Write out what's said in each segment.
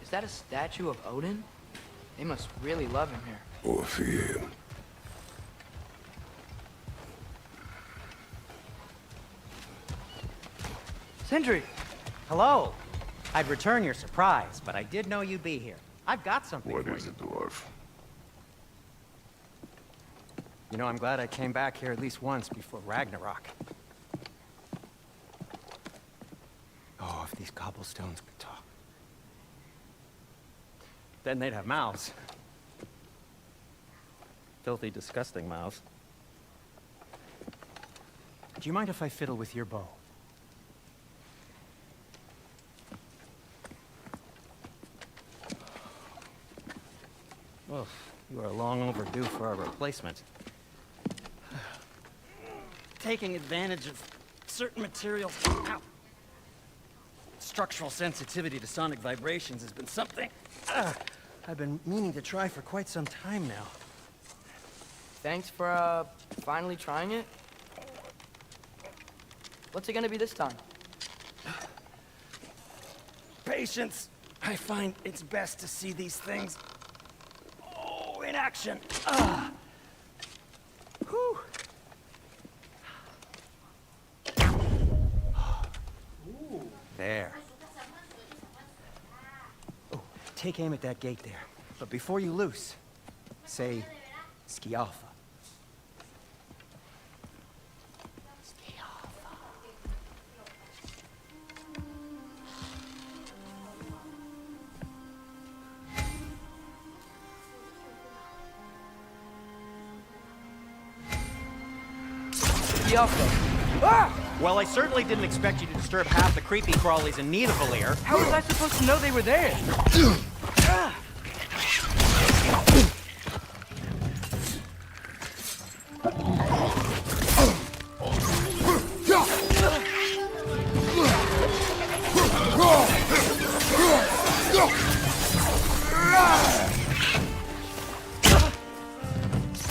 Is that a statue of Odin? They must really love him here. Or fear him. Sindri! Hello. I'd return your surprise, but I did know you'd be here. I've got something What for is you. it, dwarf? You know, I'm glad I came back here at least once before Ragnarok. Oh, if these cobblestones could talk. Then they'd have mouths. Filthy, disgusting mouths. Do you mind if I fiddle with your bow? Well, you are long overdue for a replacement. Taking advantage of certain materials. Ow. Structural sensitivity to sonic vibrations has been something I've been meaning to try for quite some time now. Thanks for, finally trying it. What's it gonna be this time? Patience. I find it's best to see these things in action. Whew. There. Oh, take aim at that gate there. But before you loose, say, Skialfa. Well, I certainly didn't expect you to disturb half the creepy crawlies in Nidavellir. How was I supposed to know they were there?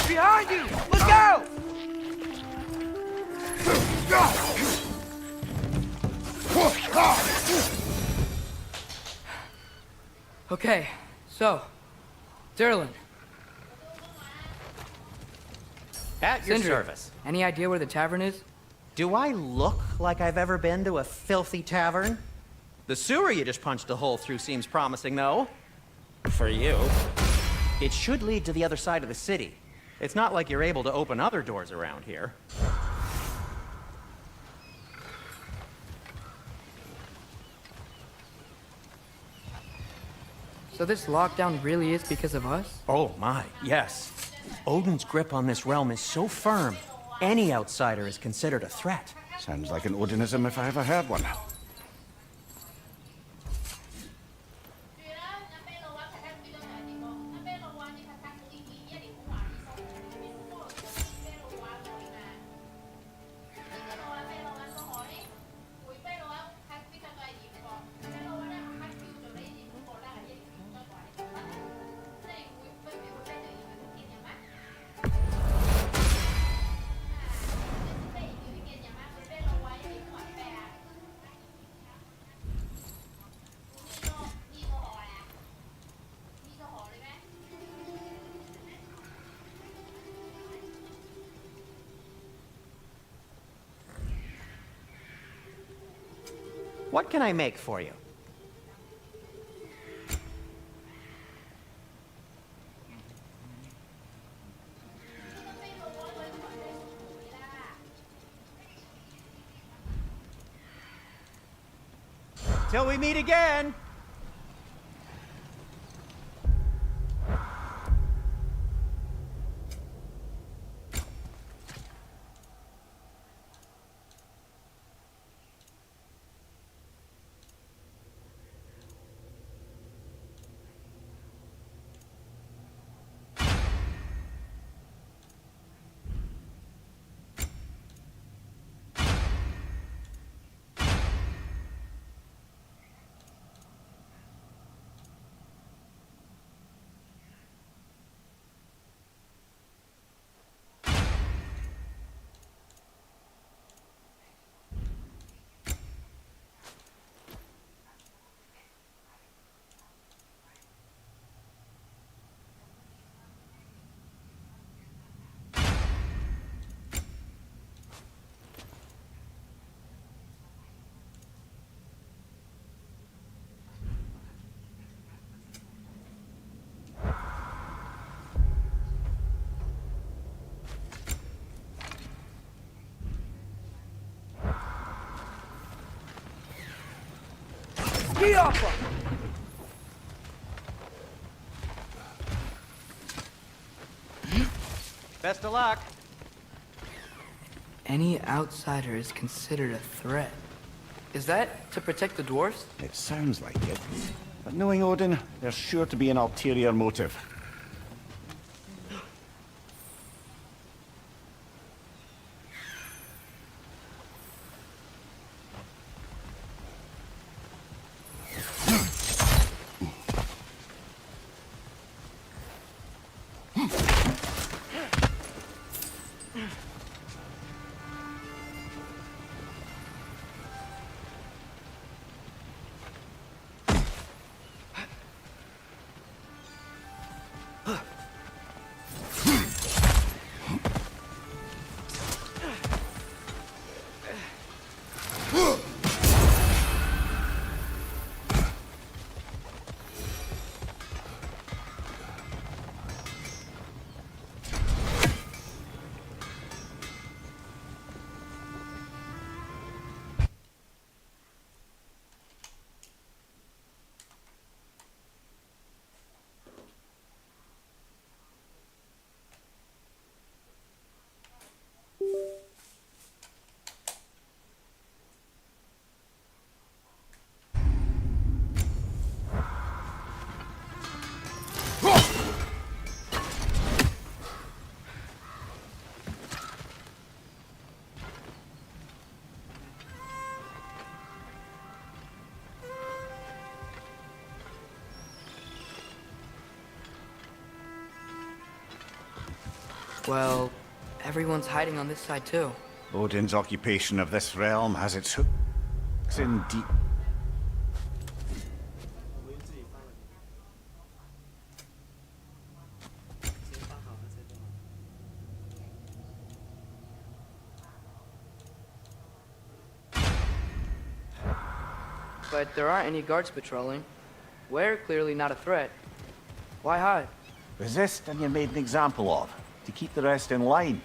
Behind you! Look out! Okay, so, Durlin. At your Sindri, service. any idea where the tavern is? Do I look like I've ever been to a filthy tavern? The sewer you just punched a hole through seems promising, though. For you. It should lead to the other side of the city. It's not like you're able to open other doors around here. So this lockdown really is because of us? Oh my, yes. Odin's grip on this realm is so firm, any outsider is considered a threat. Sounds like an Odinism if I ever had one. What can I make for you? Till we meet again! Best of luck. Any outsider is considered a threat. Is that to protect the dwarves? It sounds like it. But knowing Odin, there's sure to be an ulterior motive. Well, everyone's hiding on this side too. Odin's occupation of this realm has its hooks in deep. But there aren't any guards patrolling. We're clearly not a threat. Why hide? Resist and you're made an example of, to keep the rest in line.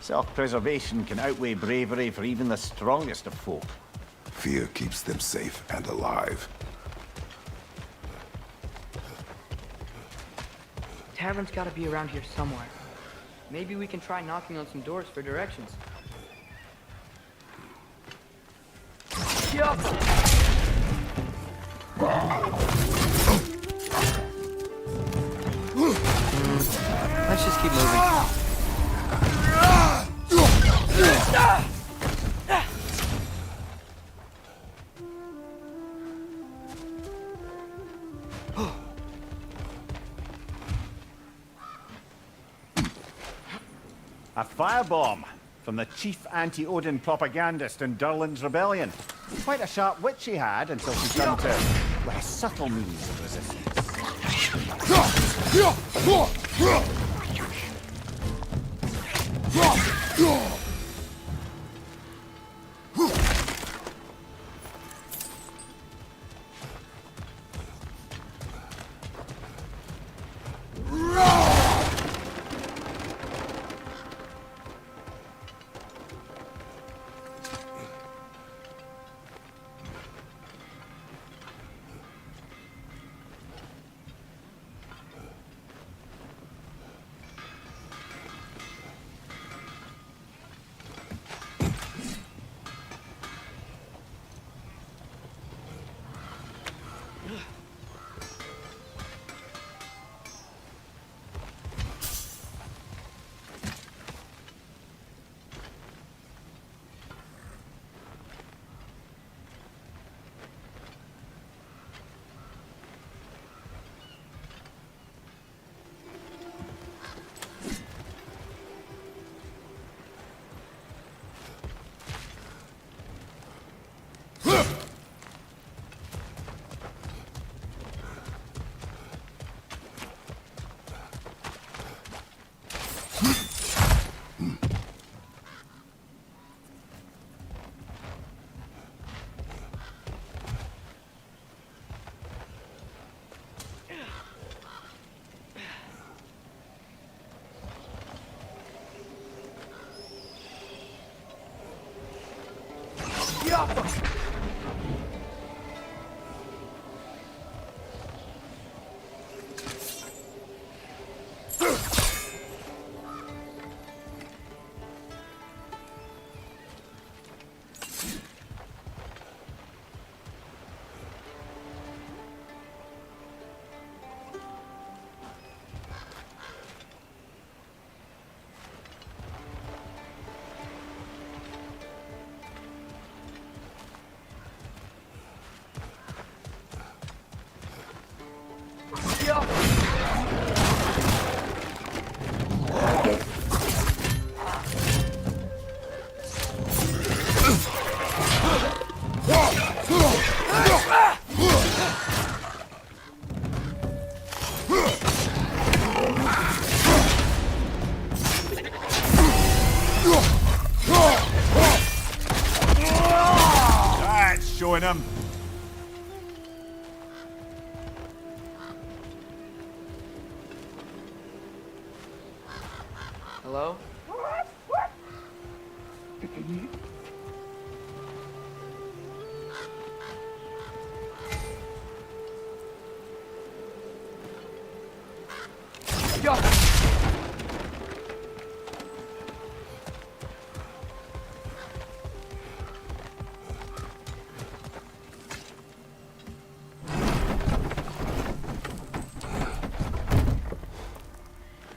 Self-preservation can outweigh bravery for even the strongest of folk. Fear keeps them safe and alive. Tavern's gotta be around here somewhere. Maybe we can try knocking on some doors for directions. Yup! Let's just keep moving. A firebomb from the chief anti-Odin propagandist in Durlin's rebellion. Quite a sharp wit she had until she turned to less subtle means of resistance. That's showing him. Hello? Yo!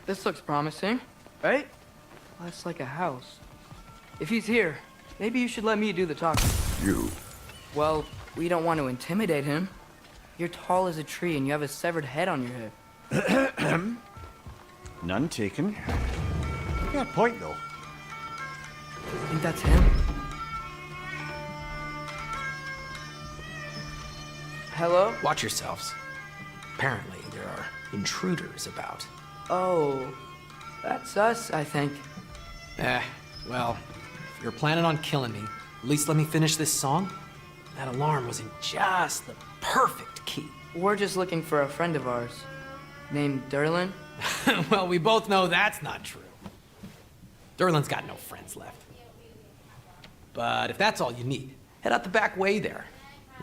This looks promising, right? Well, that's like a house. If he's here, maybe you should let me do the talking. You. Well, we don't want to intimidate him. You're tall as a tree and you have a severed head on your head. None taken. You got a point, though. Think that's him? Hello? Watch yourselves. Apparently, there are intruders about. Oh, that's us, I think. Well, if you're planning on killing me, at least let me finish this song. That alarm was in just the perfect key. We're just looking for a friend of ours named Derlin. Well, we both know that's not true. Derlin's got no friends left. But if that's all you need, head out the back way there,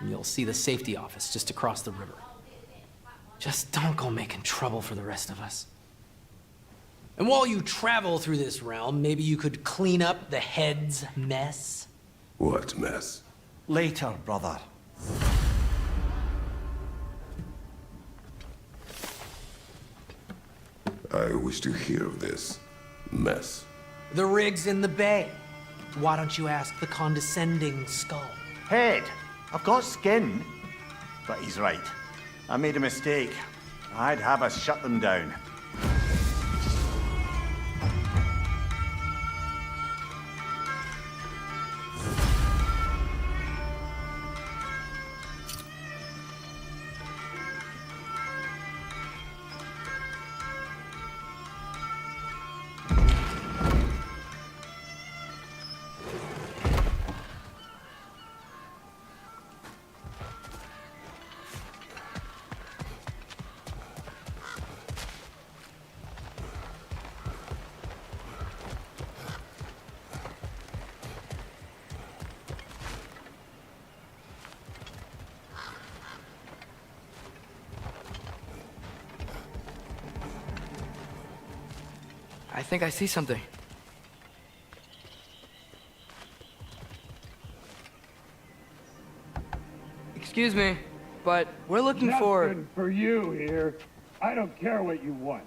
and you'll see the safety office just across the river. Just don't go making trouble for the rest of us. And while you travel through this realm, maybe you could clean up the head's mess? What mess? Later, brother. I wish to hear of this mess. The rig's in the bay. Why don't you ask the condescending skull? Head. I've got skin. But he's right. I made a mistake. I'd have us shut them down. I think I see something. Excuse me, but we're looking for... Nothing for you here. I don't care what you want.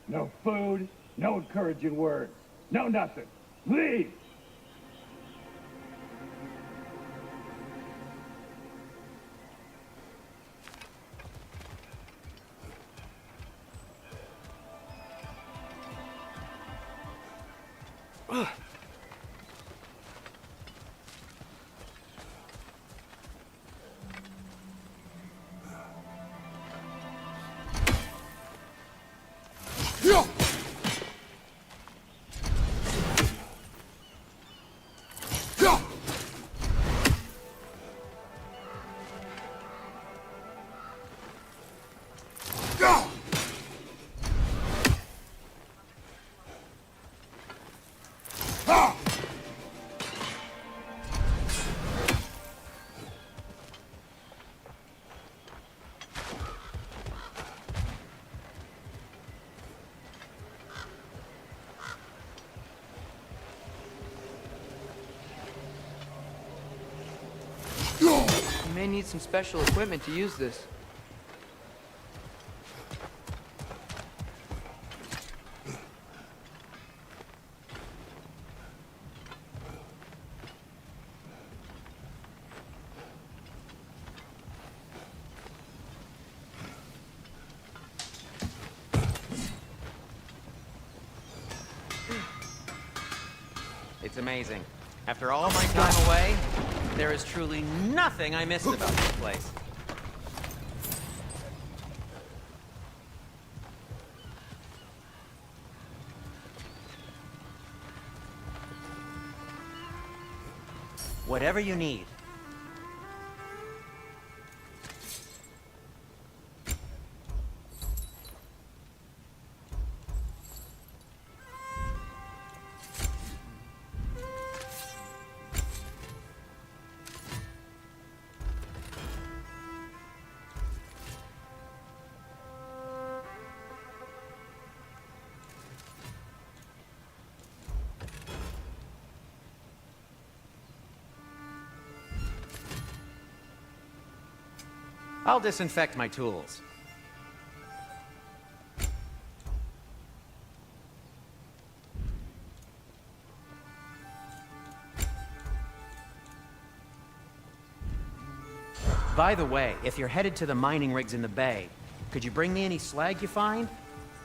No food, no encouraging words, no nothing. Leave! You may need some special equipment to use this. It's amazing. After all my time away, There is truly nothing I missed about this place. Whatever you need. I'll disinfect my tools. By the way, if you're headed to the mining rigs in the bay, could you bring me any slag you find?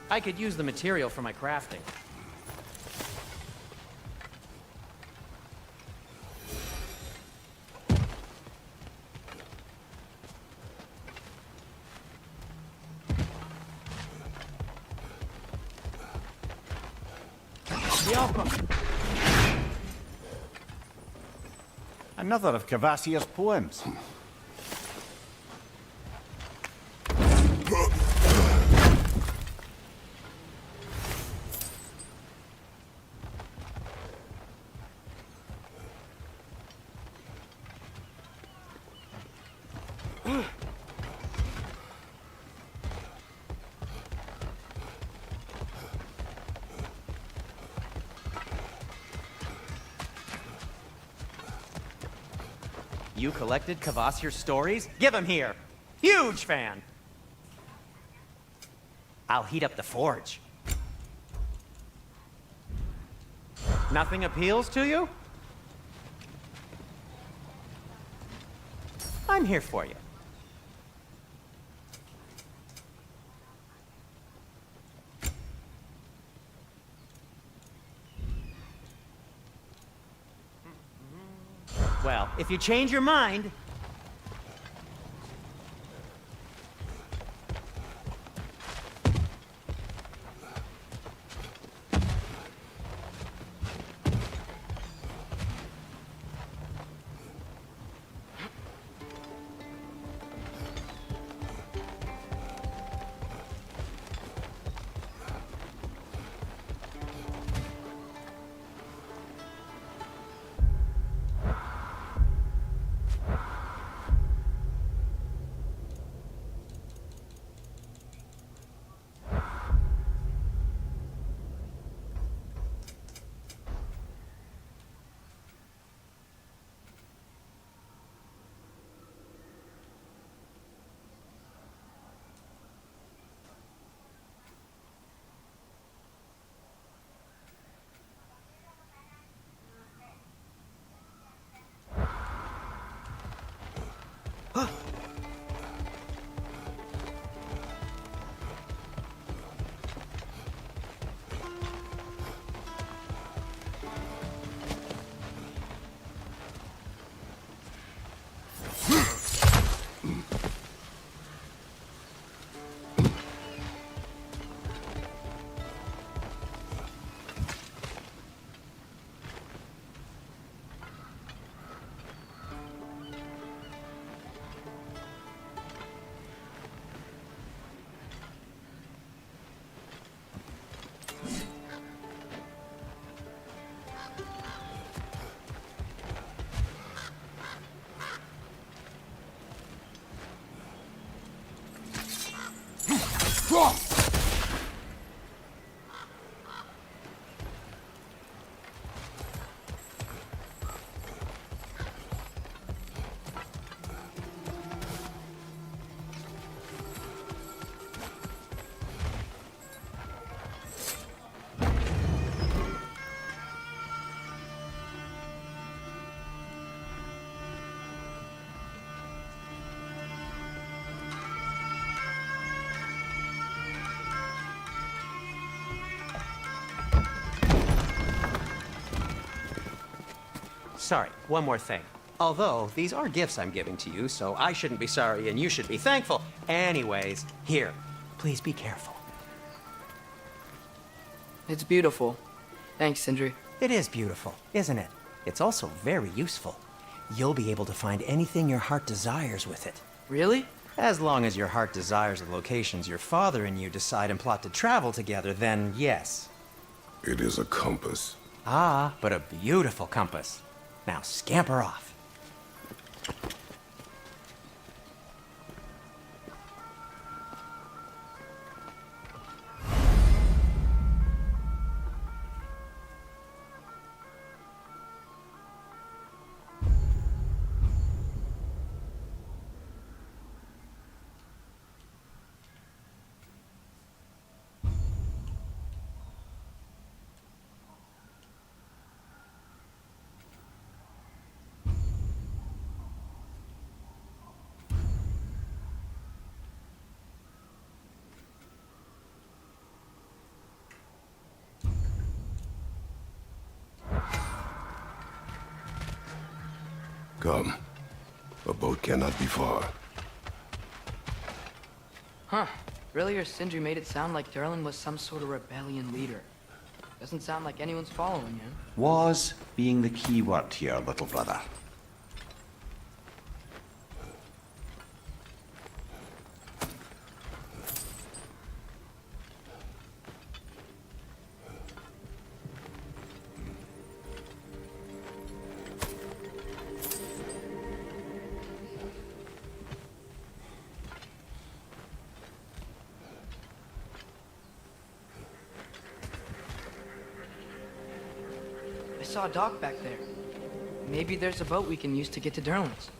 I could use the material for my crafting. Another of Kvasir's poems. You collected Kvasir's stories? Give them here! Huge fan! I'll heat up the forge. Nothing appeals to you? I'm here for you. Well, if you change your mind... Sorry, one more thing. Although, these are gifts I'm giving to you, so I shouldn't be sorry and you should be thankful. Anyways, here, please be careful. It's beautiful. Thanks, Sindri. It is beautiful, isn't it? It's also very useful. You'll be able to find anything your heart desires with it. Really? As long as your heart desires the locations your father and you decide and plot to travel together, then yes. It is a compass. Ah, but a beautiful compass. Now scamper off. Come. A boat cannot be far. Huh. Earlier, Sindri made it sound like Durlin was some sort of rebellion leader. Doesn't sound like anyone's following him. Was being the key word here, little brother. I saw a dock back there. Maybe there's a boat we can use to get to Durlin's.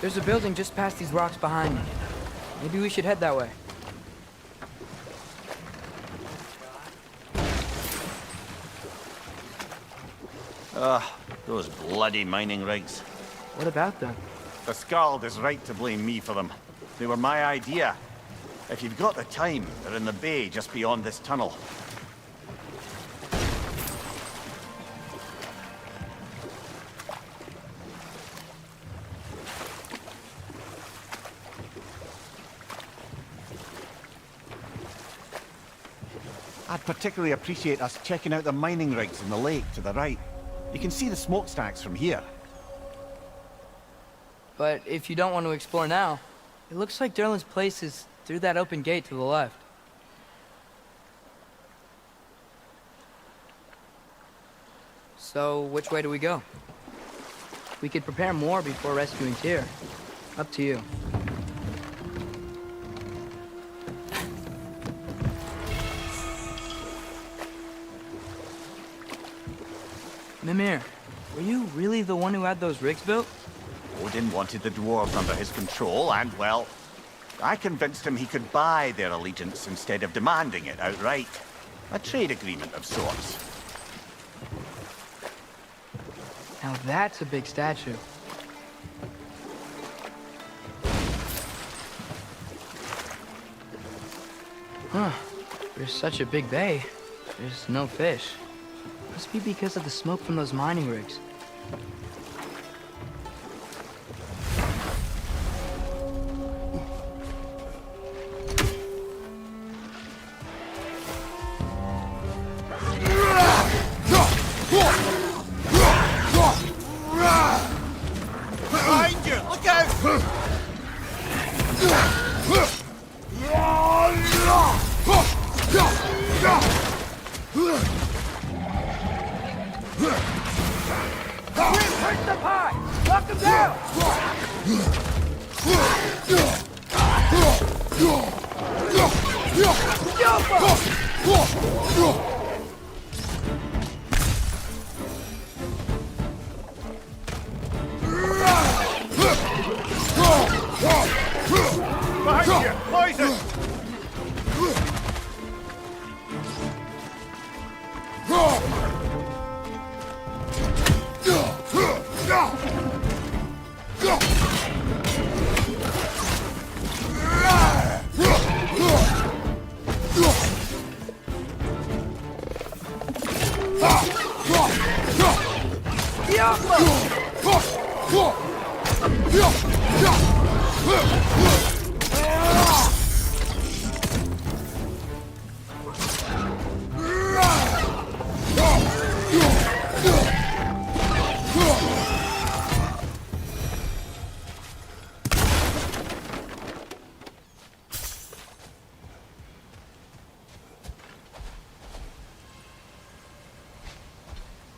There's a building just past these rocks behind me. Maybe we should head that way. Those bloody mining rigs. What about them? The Skald is right to blame me for them. They were my idea. If you've got the time, they're in the bay just beyond this tunnel. I'd particularly appreciate us checking out the mining rigs in the lake to the right. You can see the smokestacks from here. But if you don't want to explore now, it looks like Durlin's place is through that open gate to the left. So, which way do we go? We could prepare more before rescuing Tyr. Up to you. Mimir, were you really the one who had those rigs built? Odin wanted the dwarves under his control, and, well, I convinced him he could buy their allegiance instead of demanding it outright. A trade agreement of sorts. Now that's a big statue. Huh. There's such a big bay. There's no fish. Must be because of the smoke from those mining rigs. Behind you! Look out! Push the pie! Knock him down! Behind you! Poison!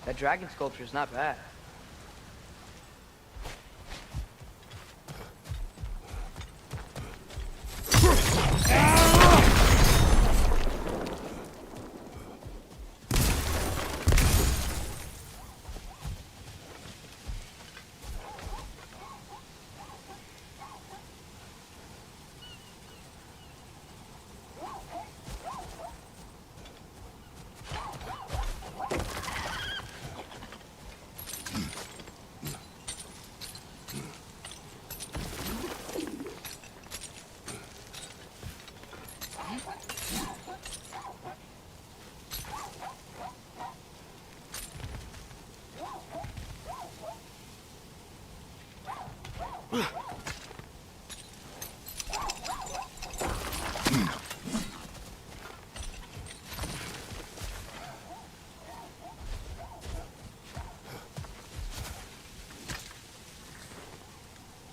That dragon sculpture is not bad.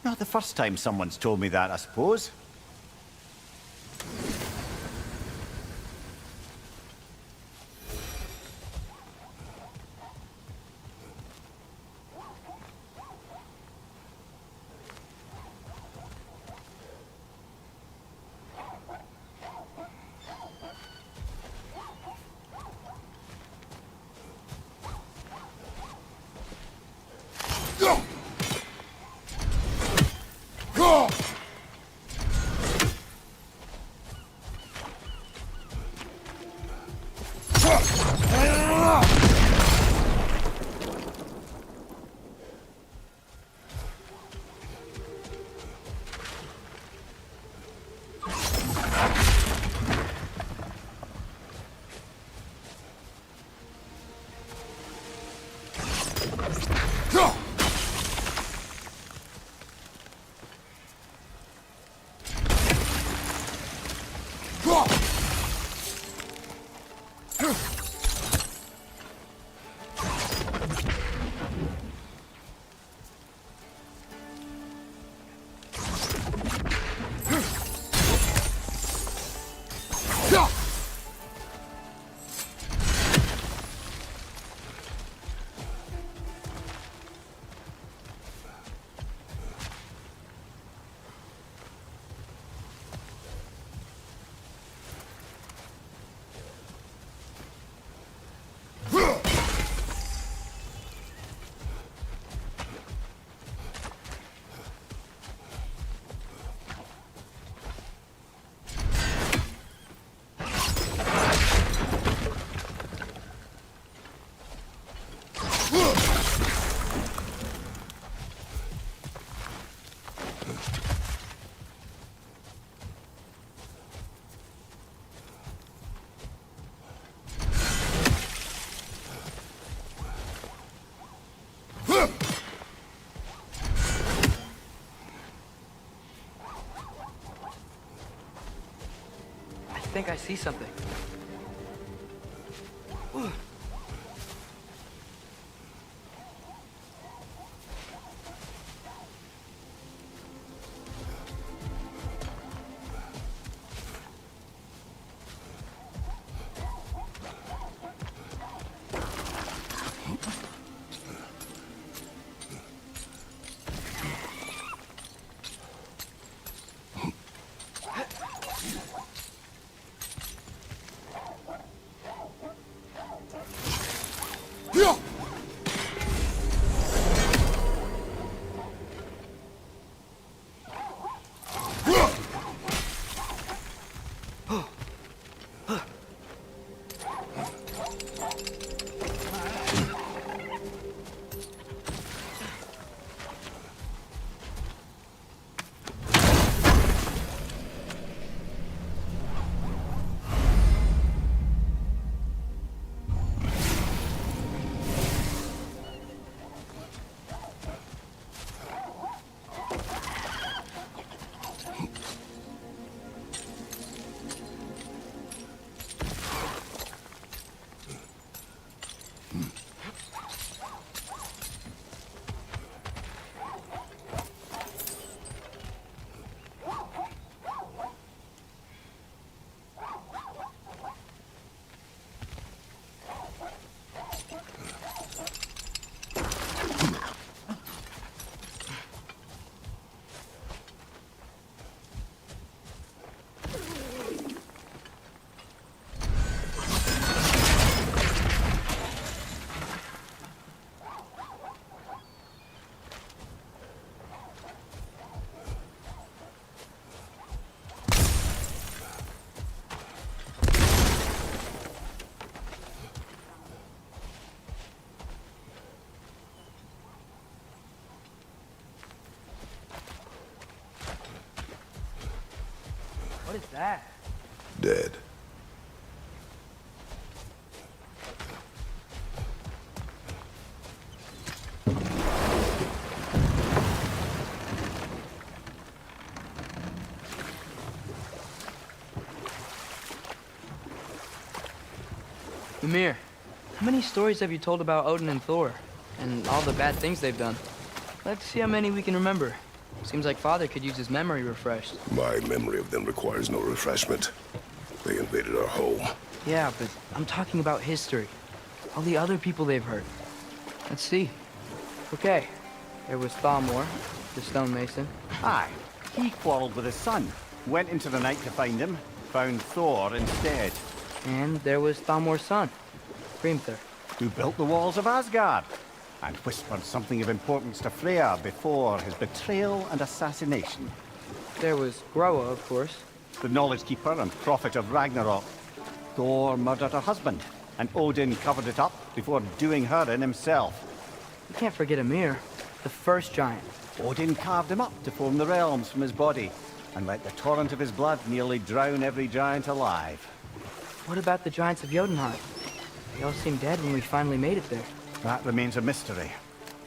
Not the first time someone's told me that, I suppose. I think I see something. that? Dead. Mimir, how many stories have you told about Odin and Thor? And all the bad things they've done? Let's see how many we can remember. Seems like Father could use his memory refreshed. My memory of them requires no refreshment. They invaded our home. Yeah, but I'm talking about history. All the other people they've hurt. Let's see. Okay, there was Thalmor, the stonemason. Aye, he quarreled with his son. Went into the night to find him. Found Thor instead. And there was Thalmor's son, Grimthur. Who built the walls of Asgard. And whispered something of importance to Freya before his betrayal and assassination. There was Groa, of course. The knowledge keeper and prophet of Ragnarok. Thor murdered her husband, and Odin covered it up before doing her in himself. You can't forget Ymir, the first giant. Odin carved him up to form the realms from his body, and let the torrent of his blood nearly drown every giant alive. What about the giants of Jotunheim? They all seemed dead when we finally made it there. That remains a mystery.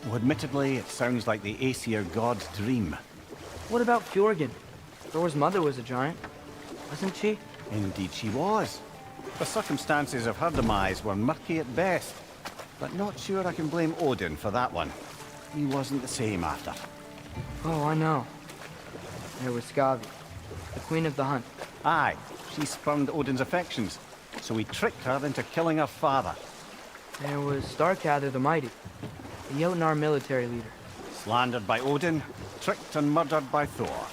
Though admittedly, it sounds like the Aesir god's dream. What about Fjorgyn? Thor's mother was a giant, wasn't she? Indeed she was. The circumstances of her demise were murky at best. But not sure I can blame Odin for that one. He wasn't the same after. Oh, I know. There was Skavi, the queen of the hunt. Aye, she spurned Odin's affections, so he tricked her into killing her father. There was Starkadr the Mighty, the Jotnar military leader. Slandered by Odin, tricked and murdered by Thor.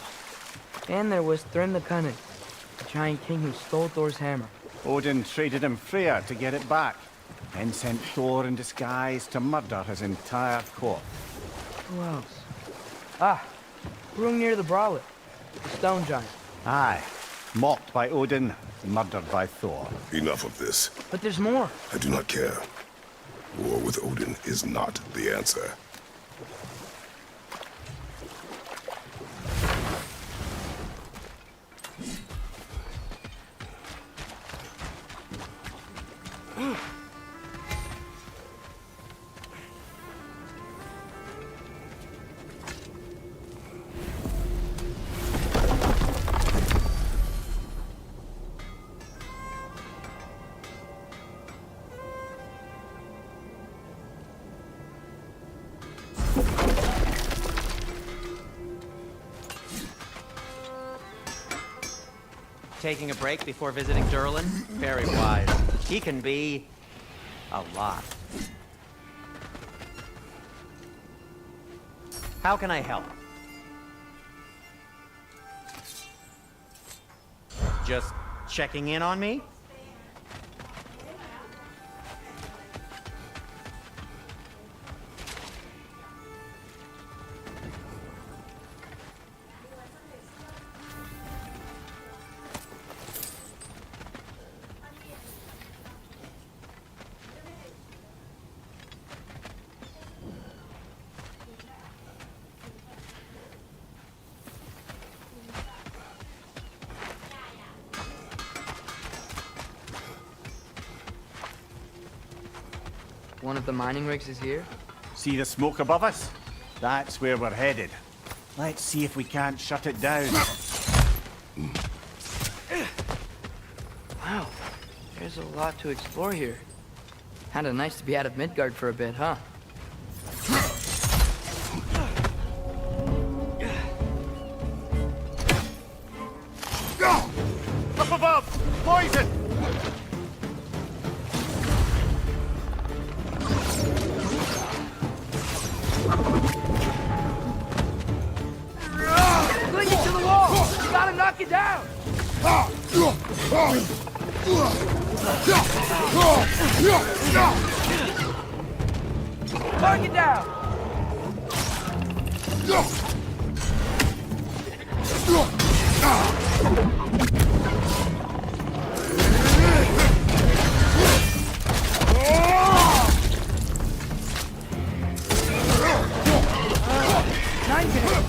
And there was Thrym the Cunning, the giant king who stole Thor's hammer. Odin traded him Freya to get it back, then sent Thor in disguise to murder his entire court. Who else? Ah, Hrung near the Brawler, the stone giant. Aye, mocked by Odin, murdered by Thor. Enough of this. But there's more. I do not care. War with Odin is not the answer. Taking a break before visiting Durlin? Very wise. He can be a lot. How can I help? Just checking in on me? One of the mining rigs is here. See the smoke above us? That's where we're headed. Let's see if we can't shut it down. Wow, there's a lot to explore here. Kinda nice to be out of Midgard for a bit, huh? Up above! Poison! Cling it to the wall! You gotta knock it down! Target down! Nice hit.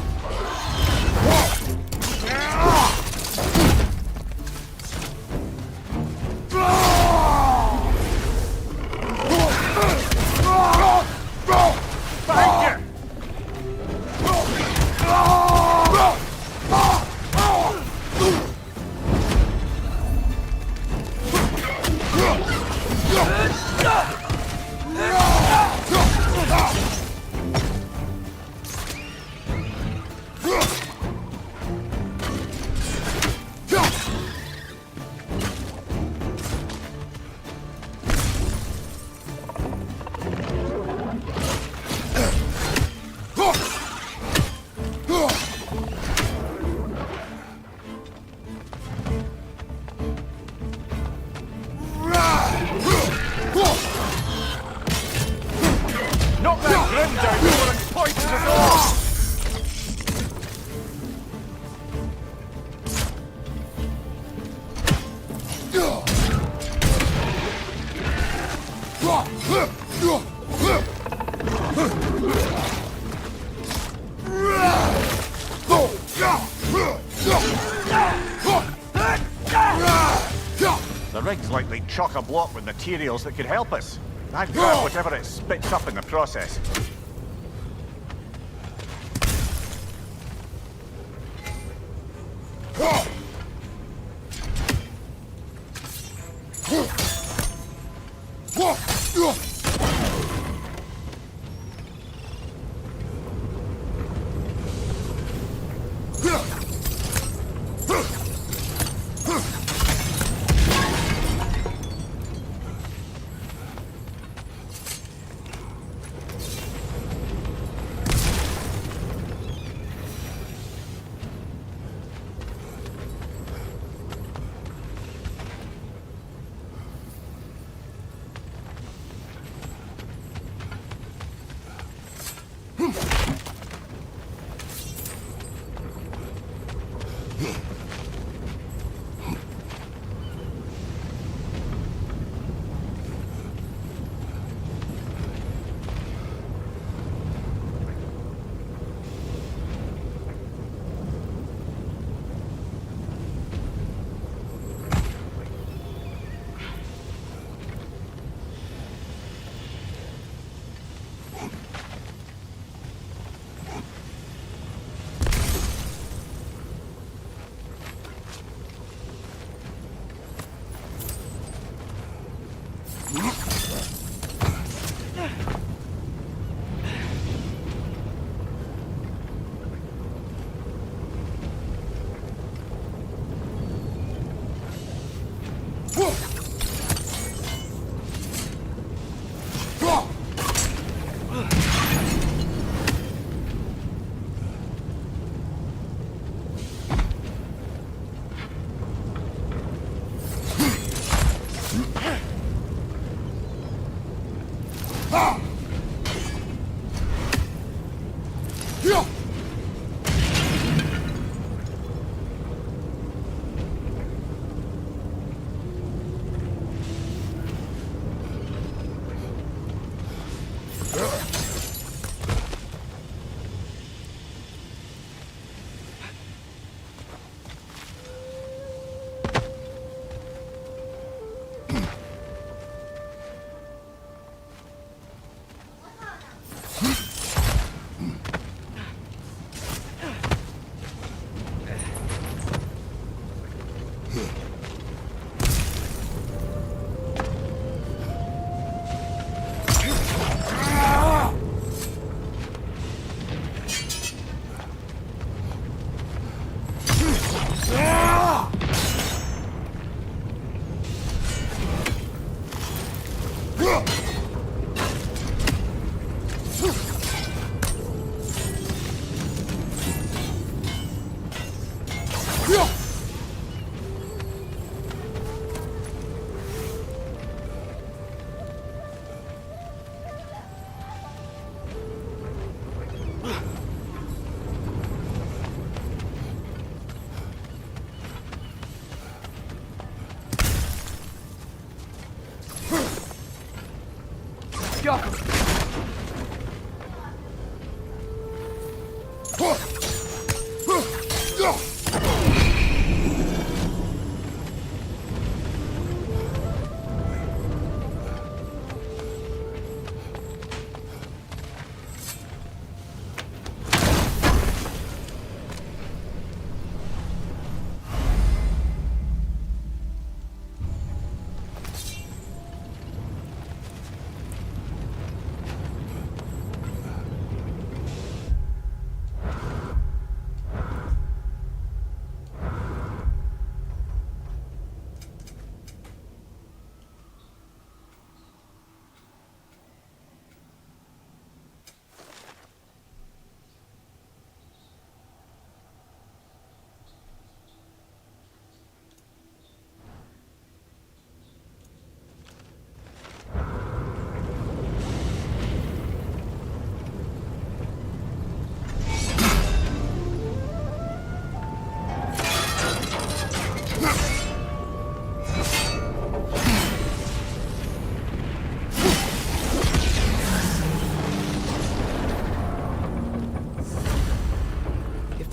The rig's likely chock-a-block with materials that could help us. I'd grab whatever it spits up in the process.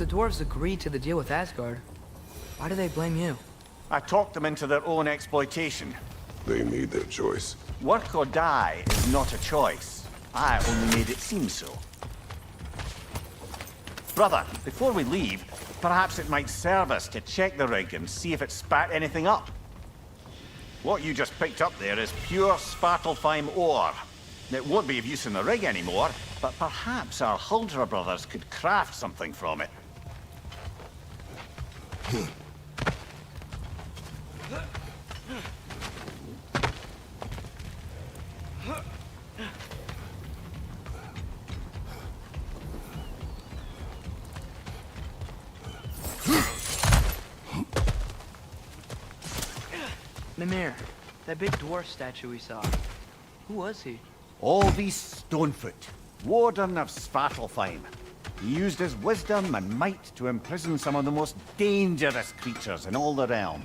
dwarves agreed to the deal with Asgard, why do they blame you? I talked them into their own exploitation. They made their choice. Work or die is not a choice. I only made it seem so. Brother, before we leave, perhaps it might serve us to check the rig and see if it spat anything up. What you just picked up there is pure Svartalfheim ore. It won't be of use in the rig anymore, but perhaps our Huldra brothers could craft something from it. Mimir, that big dwarf statue we saw. Who was he? Alby Stonefoot, Warden of Svartalfheim. He used his wisdom and might to imprison some of the most dangerous creatures in all the realm.